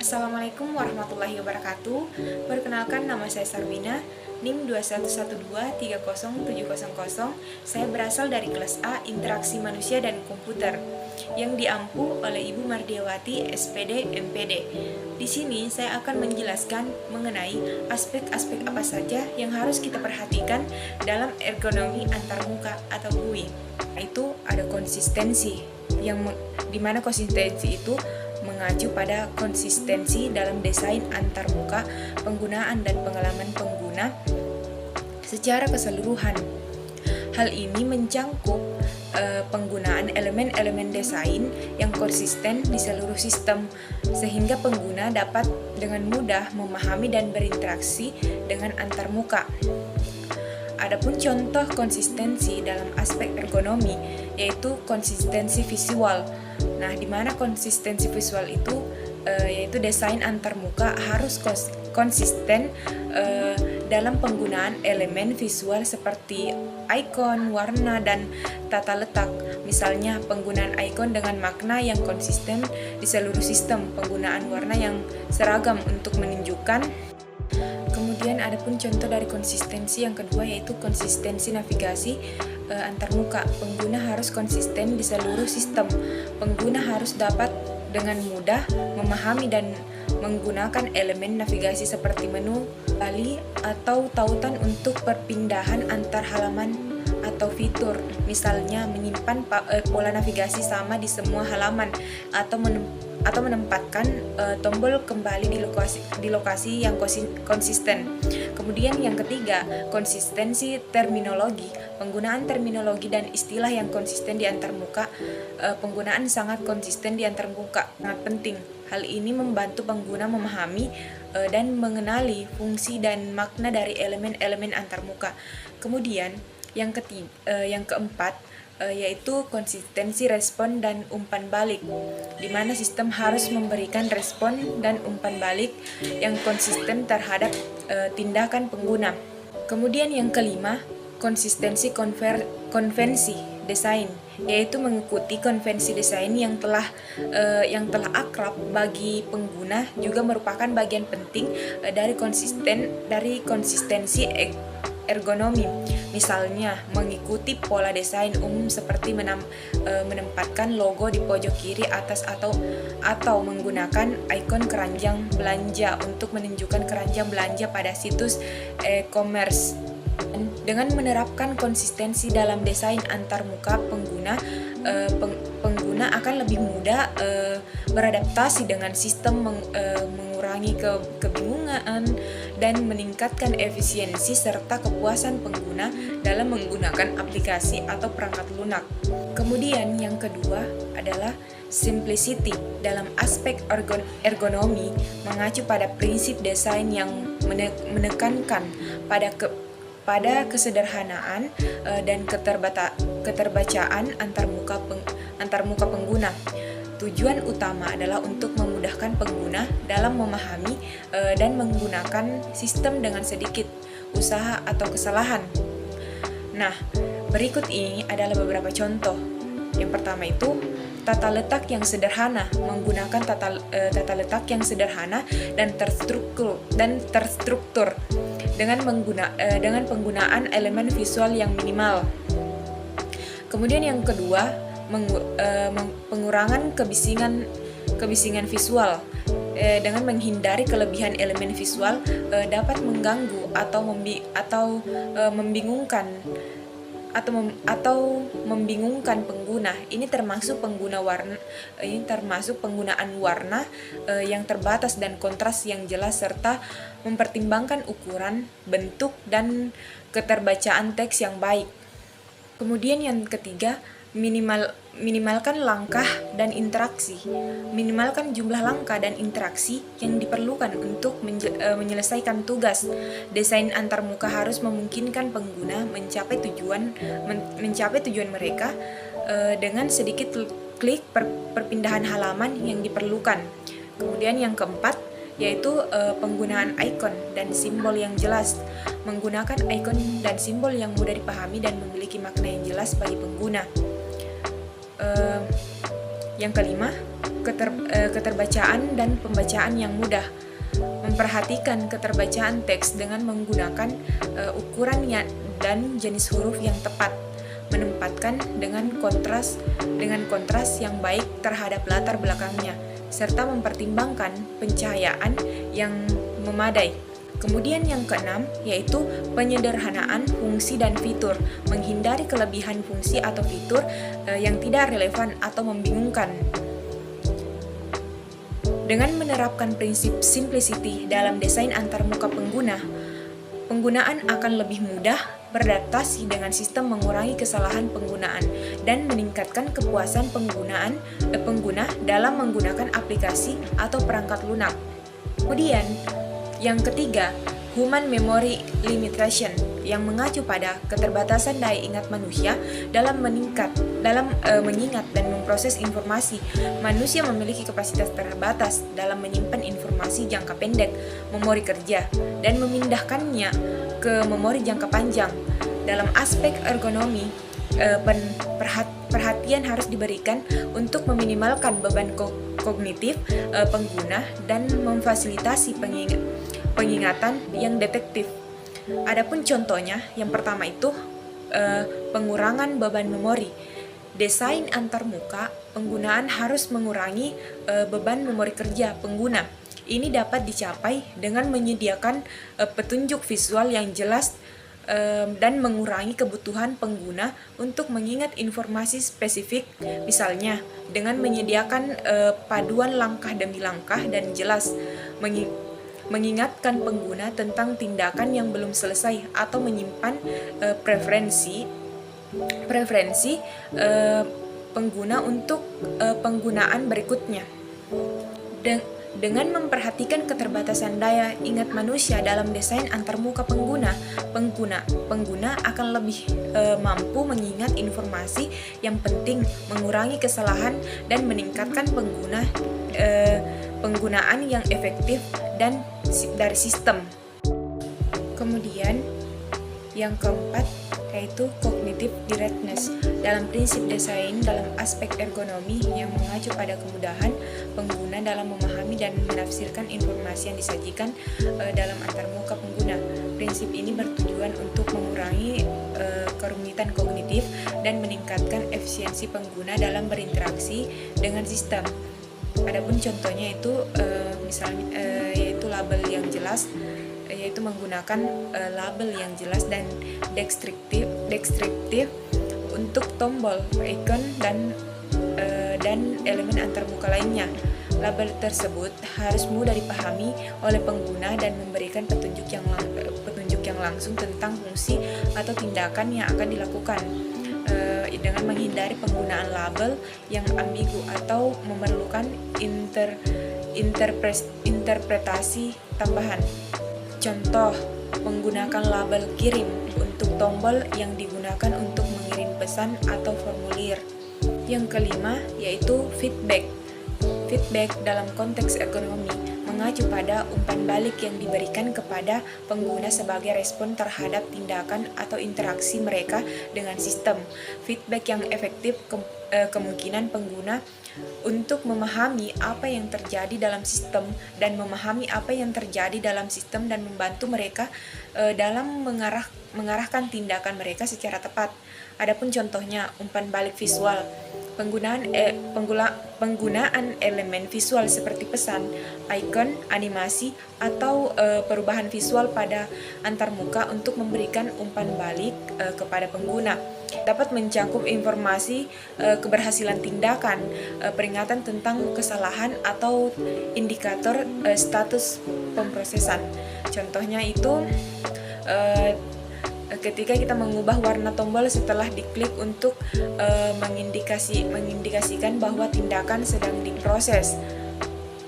Assalamualaikum warahmatullahi wabarakatuh. Perkenalkan, nama saya Sarwina, NIM 21123070. Saya berasal dari kelas A Interaksi Manusia dan Komputer yang diampu oleh Ibu Mardiawati, SPD, MPD. Di sini saya akan menjelaskan mengenai aspek-aspek apa saja yang harus kita perhatikan dalam ergonomi antarmuka atau GUI. Itu ada konsistensi, dimana konsistensi itu mengacu pada konsistensi dalam desain antarmuka, penggunaan dan pengalaman pengguna secara keseluruhan. Hal ini mencangkup penggunaan elemen-elemen desain yang konsisten di seluruh sistem, sehingga pengguna dapat dengan mudah memahami dan berinteraksi dengan antarmuka. Adapun contoh konsistensi dalam aspek ergonomi yaitu konsistensi visual. Nah, di mana konsistensi visual itu yaitu desain antarmuka harus konsisten dalam penggunaan elemen visual seperti ikon, warna, dan tata letak. Misalnya, penggunaan ikon dengan makna yang konsisten di seluruh sistem, penggunaan warna yang seragam untuk menunjukkan. Kemudian adapun contoh dari konsistensi yang kedua yaitu konsistensi navigasi antarmuka. Pengguna harus konsisten di seluruh sistem. Pengguna harus dapat dengan mudah memahami dan menggunakan elemen navigasi seperti menu, tali, atau tautan untuk perpindahan antar halaman atau fitur. Misalnya menyimpan pola navigasi sama di semua halaman atau menempatkan tombol kembali di lokasi yang konsisten. Kemudian yang ketiga, konsistensi terminologi. Penggunaan terminologi dan istilah yang konsisten di antarmuka. Penggunaan sangat konsisten di antarmuka sangat penting. Hal ini membantu pengguna memahami dan mengenali fungsi dan makna dari elemen-elemen antarmuka. Kemudian yang keempat yaitu konsistensi respon dan umpan balik, di mana sistem harus memberikan respon dan umpan balik yang konsisten terhadap tindakan pengguna. Kemudian yang kelima, konsistensi konvensi desain, yaitu mengikuti konvensi desain yang telah akrab bagi pengguna, juga merupakan bagian penting dari konsistensi ergonomi. Misalnya, mengikuti pola desain umum seperti menempatkan logo di pojok kiri atas atau menggunakan ikon keranjang belanja untuk menunjukkan keranjang belanja pada situs e-commerce. Dengan menerapkan konsistensi dalam desain antarmuka, pengguna akan lebih mudah beradaptasi dengan sistem, mengurangi kebingungan dan meningkatkan efisiensi serta kepuasan pengguna dalam menggunakan aplikasi atau perangkat lunak. Kemudian yang kedua adalah simplicity dalam aspek ergonomi, mengacu pada prinsip desain yang menekankan pada kesederhanaan dan keterbacaan antarmuka pengguna. Tujuan utama adalah untuk memudahkan pengguna dalam memahami dan menggunakan sistem dengan sedikit usaha atau kesalahan. Nah, berikut ini adalah beberapa contoh. Yang pertama itu tata letak yang sederhana, menggunakan tata letak yang sederhana dan terstruktur dengan penggunaan elemen visual yang minimal. Kemudian yang kedua, pengurangan kebisingan visual dengan menghindari kelebihan elemen visual dapat mengganggu atau membingungkan pengguna. Ini termasuk penggunaan warna yang terbatas dan kontras yang jelas, serta mempertimbangkan ukuran, bentuk, dan keterbacaan teks yang baik. Kemudian yang ketiga, minimalkan langkah dan interaksi. Minimalkan jumlah langkah dan interaksi yang diperlukan untuk menyelesaikan tugas. Desain antarmuka harus memungkinkan pengguna mencapai tujuan mereka dengan sedikit klik perpindahan halaman yang diperlukan. Kemudian yang keempat yaitu penggunaan ikon dan simbol yang jelas. Menggunakan ikon dan simbol yang mudah dipahami dan memiliki makna yang jelas bagi pengguna. Yang kelima, keterbacaan dan pembacaan yang mudah. Memperhatikan keterbacaan teks dengan menggunakan ukuran dan jenis huruf yang tepat. Menempatkan dengan kontras yang baik terhadap latar belakangnya, serta mempertimbangkan pencahayaan yang memadai. Kemudian yang keenam, yaitu penyederhanaan fungsi dan fitur, menghindari kelebihan fungsi atau fitur yang tidak relevan atau membingungkan. Dengan menerapkan prinsip simplicity dalam desain antarmuka pengguna, penggunaan akan lebih mudah beradaptasi dengan sistem, mengurangi kesalahan penggunaan, dan meningkatkan kepuasan pengguna dalam menggunakan aplikasi atau perangkat lunak. Kemudian, yang ketiga, human memory limitation, yang mengacu pada keterbatasan daya ingat manusia dalam mengingat dan memproses informasi. Manusia memiliki kapasitas terbatas dalam menyimpan informasi jangka pendek, memori kerja, dan memindahkannya ke memori jangka panjang. Dalam aspek ergonomi, perhatian harus diberikan untuk meminimalkan beban kognitif pengguna dan memfasilitasi pengingatan yang detektif. Adapun contohnya, yang pertama itu pengurangan beban memori. Desain antarmuka penggunaan harus mengurangi beban memori kerja pengguna. Ini dapat dicapai dengan menyediakan petunjuk visual yang jelas dan mengurangi kebutuhan pengguna untuk mengingat informasi spesifik, misalnya dengan menyediakan paduan langkah demi langkah dan jelas, mengingatkan pengguna tentang tindakan yang belum selesai atau menyimpan preferensi pengguna untuk penggunaan berikutnya. Dengan memperhatikan keterbatasan daya ingat manusia dalam desain antarmuka pengguna akan lebih mampu mengingat informasi yang penting, mengurangi kesalahan, dan meningkatkan penggunaan yang efektif dan dari sistem. Kemudian yang keempat, yaitu cognitive directness. Dalam prinsip desain dalam aspek ergonomi yang mengacu pada kemudahan pengguna dalam memahami dan menafsirkan informasi yang disajikan dalam antarmuka pengguna. Prinsip ini bertujuan untuk mengurangi kerumitan kognitif dan meningkatkan efisiensi pengguna dalam berinteraksi dengan sistem. Adapun contohnya itu misalnya yaitu label yang jelas, yaitu menggunakan label yang jelas dan deskriptif untuk tombol, icon, dan elemen antarmuka lainnya. Label tersebut harus mudah dipahami oleh pengguna dan memberikan petunjuk yang langsung tentang fungsi atau tindakan yang akan dilakukan, dengan menghindari penggunaan label yang ambigu atau memerlukan interpretasi tambahan. Contoh, menggunakan label kirim untuk tombol yang digunakan untuk mengirim pesan atau formulir. Yang kelima, yaitu feedback. Feedback dalam konteks ergonomi mengacu pada umpan balik yang diberikan kepada pengguna sebagai respon terhadap tindakan atau interaksi mereka dengan sistem. Feedback yang efektif kemungkinan pengguna untuk memahami apa yang terjadi dalam sistem dan membantu mereka dalam mengarahkan tindakan mereka secara tepat. Adapun contohnya, umpan balik visual. Penggunaan elemen visual seperti pesan, icon, animasi, atau perubahan visual pada antarmuka untuk memberikan umpan balik kepada pengguna dapat mencakup informasi keberhasilan tindakan, peringatan tentang kesalahan, atau indikator status pemrosesan. Contohnya itu ketika kita mengubah warna tombol setelah diklik untuk mengindikasikan bahwa tindakan sedang diproses.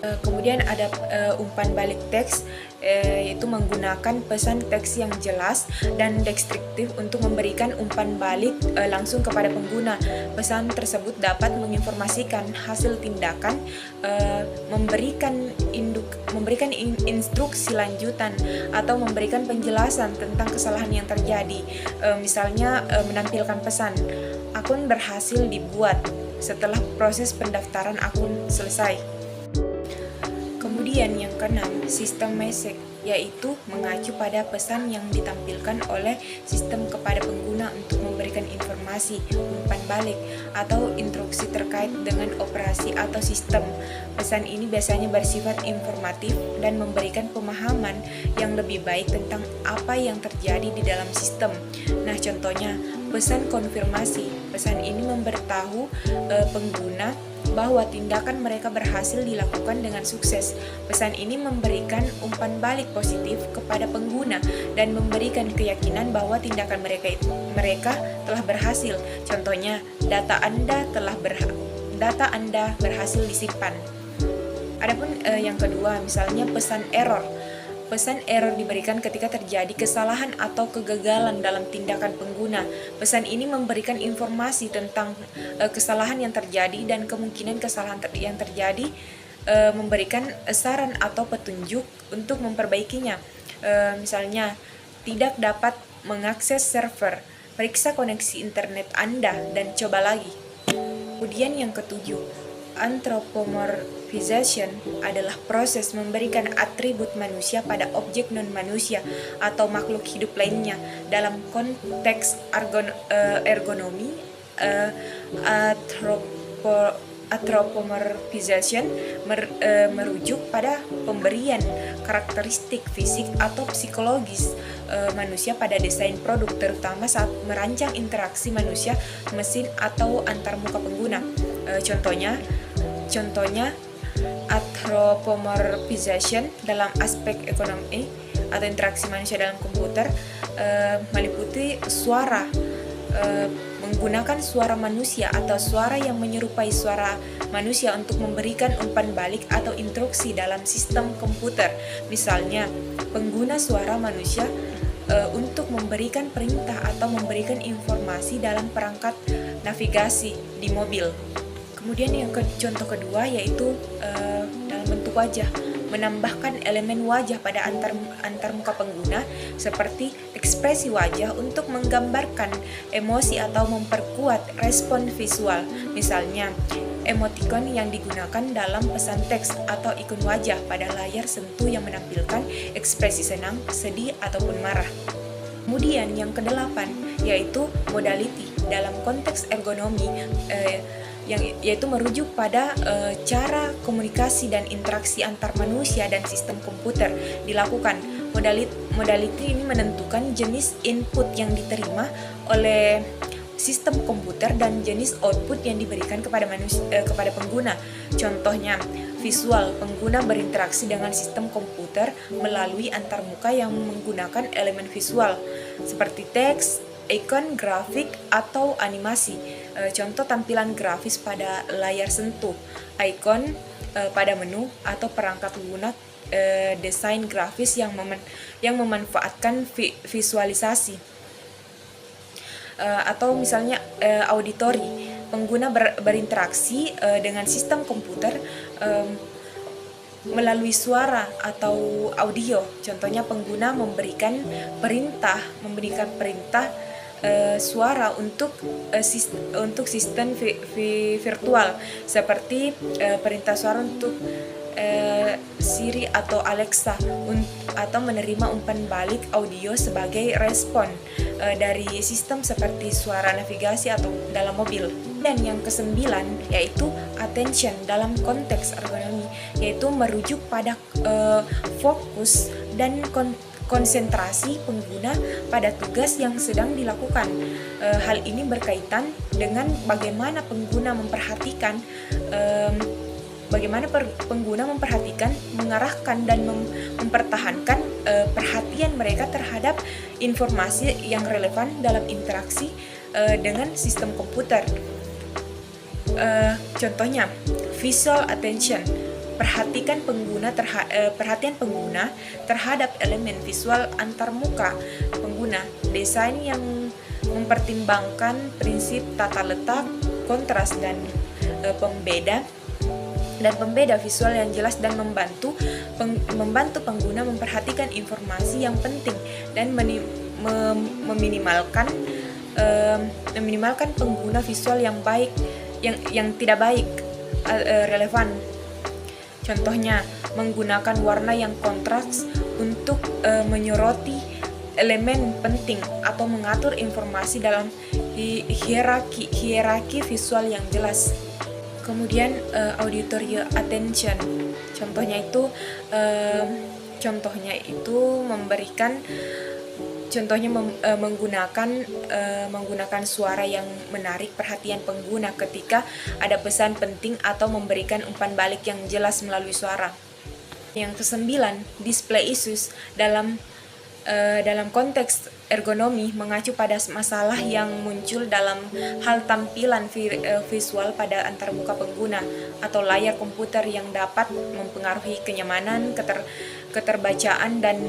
Kemudian ada umpan balik teks, yaitu menggunakan pesan teks yang jelas dan deskriptif untuk memberikan umpan balik langsung kepada pengguna. Pesan tersebut dapat menginformasikan hasil tindakan, memberikan instruksi lanjutan, atau memberikan penjelasan tentang kesalahan yang terjadi. Misalnya menampilkan pesan, akun berhasil dibuat, setelah proses pendaftaran akun selesai. Kemudian yang keenam, sistem message, yaitu mengacu pada pesan yang ditampilkan oleh sistem kepada pengguna untuk memberikan informasi, umpan balik, atau instruksi terkait dengan operasi atau sistem. Pesan ini biasanya bersifat informatif dan memberikan pemahaman yang lebih baik tentang apa yang terjadi di dalam sistem. Nah, contohnya, pesan konfirmasi. Pesan ini memberitahu pengguna bahwa tindakan mereka berhasil dilakukan dengan sukses. Pesan ini memberikan umpan balik positif kepada pengguna dan memberikan keyakinan bahwa tindakan mereka telah berhasil. Contohnya, data Anda berhasil disimpan. Adapun yang kedua, misalnya pesan error. Pesan error diberikan ketika terjadi kesalahan atau kegagalan dalam tindakan pengguna. Pesan ini memberikan informasi tentang kesalahan yang terjadi dan kemungkinan kesalahan yang terjadi, memberikan saran atau petunjuk untuk memperbaikinya. Misalnya, tidak dapat mengakses server, periksa koneksi internet Anda dan coba lagi. Kemudian yang ketujuh, anthropomorphization adalah proses memberikan atribut manusia pada objek non-manusia atau makhluk hidup lainnya. Dalam konteks ergonomi, anthropomorphization merujuk pada pemberian karakteristik fisik atau psikologis manusia pada desain produk, terutama saat merancang interaksi manusia, mesin, atau antarmuka pengguna. Contohnya anthropomorphization dalam aspek ekonomi atau interaksi manusia dalam komputer meliputi suara, menggunakan suara manusia atau suara yang menyerupai suara manusia untuk memberikan umpan balik atau instruksi dalam sistem komputer. Misalnya, pengguna suara manusia untuk memberikan perintah atau memberikan informasi dalam perangkat navigasi di mobil. Kemudian yang contoh kedua yaitu dalam bentuk wajah, menambahkan elemen wajah pada antarmuka pengguna seperti ekspresi wajah untuk menggambarkan emosi atau memperkuat respon visual. Misalnya, emoticon yang digunakan dalam pesan teks atau ikon wajah pada layar sentuh yang menampilkan ekspresi senang, sedih, ataupun marah. Kemudian yang kedelapan yaitu modality dalam konteks ergonomi, yaitu merujuk pada cara komunikasi dan interaksi antar manusia dan sistem komputer dilakukan. Modality ini menentukan jenis input yang diterima oleh sistem komputer dan jenis output yang diberikan kepada pengguna. Contohnya, visual, pengguna berinteraksi dengan sistem komputer melalui antarmuka yang menggunakan elemen visual seperti teks, ikon, grafik, atau animasi. Contoh tampilan grafis pada layar sentuh, ikon pada menu, atau perangkat lunak desain grafis yang memanfaatkan visualisasi. Atau misalnya auditory, pengguna berinteraksi dengan sistem komputer melalui suara atau audio. Contohnya, pengguna memberikan perintah suara untuk sistem virtual seperti perintah suara untuk Siri atau Alexa, atau menerima umpan balik audio sebagai respon dari sistem seperti suara navigasi atau dalam mobil. Dan yang kesembilan yaitu attention dalam konteks ergonomi, yaitu merujuk pada fokus dan konsentrasi pengguna pada tugas yang sedang dilakukan. Hal ini berkaitan dengan bagaimana pengguna memperhatikan, mengarahkan dan mempertahankan perhatian mereka terhadap informasi yang relevan dalam interaksi dengan sistem komputer. Contohnya, visual attention, perhatian pengguna terhadap elemen visual antarmuka pengguna. Desain yang mempertimbangkan prinsip tata letak, kontras, dan pembeda visual yang jelas, dan membantu pengguna memperhatikan informasi yang penting dan meminimalkan pengguna visual yang baik yang tidak baik relevan. Contohnya, menggunakan warna yang kontras untuk menyoroti elemen penting atau mengatur informasi dalam hierarki visual yang jelas. Kemudian auditory attention. Contohnya itu memberikan menggunakan suara yang menarik perhatian pengguna ketika ada pesan penting atau memberikan umpan balik yang jelas melalui suara. Yang kesembilan, display issues. Dalam konteks ergonomi mengacu pada masalah yang muncul dalam hal tampilan visual pada antarmuka pengguna atau layar komputer yang dapat mempengaruhi kenyamanan, keterbacaan, dan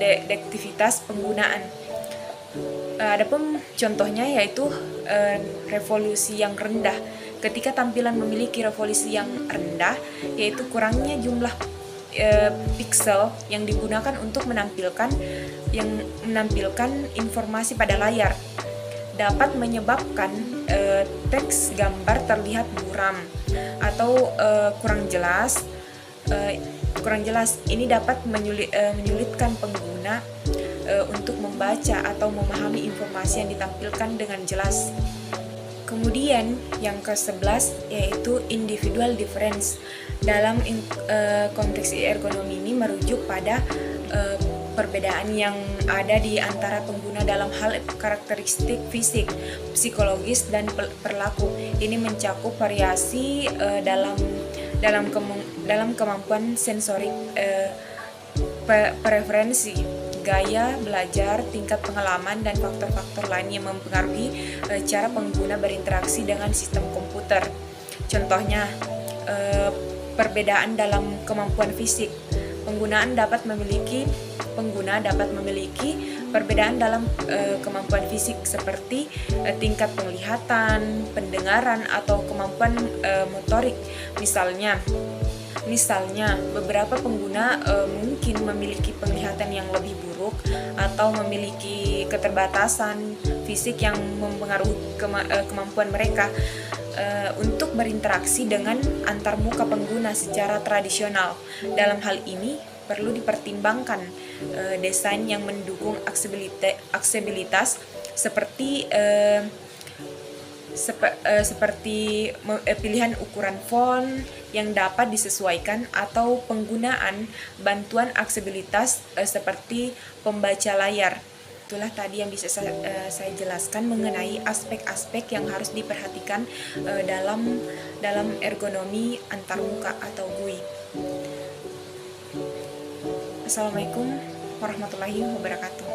detektivitas penggunaan. Adapun contohnya yaitu resolusi yang rendah. Ketika tampilan memiliki resolusi yang rendah, yaitu kurangnya jumlah pixel yang digunakan untuk menampilkan informasi pada layar, dapat menyebabkan teks gambar terlihat buram atau kurang jelas. Ini dapat menyulitkan pengguna untuk membaca atau memahami informasi yang ditampilkan dengan jelas. Kemudian yang ke-11 yaitu individual difference. Dalam konteks ergonomi ini merujuk pada perbedaan yang ada di antara pengguna dalam hal karakteristik fisik, psikologis, dan perilaku. Ini mencakup variasi dalam kemampuan sensorik, preferensi, gaya belajar, tingkat pengalaman, dan faktor-faktor lain yang mempengaruhi cara pengguna berinteraksi dengan sistem komputer. Contohnya, perbedaan dalam kemampuan fisik. Pengguna dapat memiliki perbedaan dalam kemampuan fisik seperti tingkat penglihatan, pendengaran, atau kemampuan motorik. Misalnya, beberapa pengguna mungkin memiliki penglihatan yang lebih buruk atau memiliki keterbatasan fisik yang mempengaruhi kemampuan mereka untuk berinteraksi dengan antarmuka pengguna secara tradisional. Dalam hal ini, perlu dipertimbangkan desain yang mendukung aksesibilitas seperti pilihan ukuran font yang dapat disesuaikan atau penggunaan bantuan aksesibilitas seperti pembaca layar. Itulah tadi yang bisa saya jelaskan mengenai aspek-aspek yang harus diperhatikan dalam ergonomi antarmuka atau GUI. Assalamualaikum warahmatullahi wabarakatuh.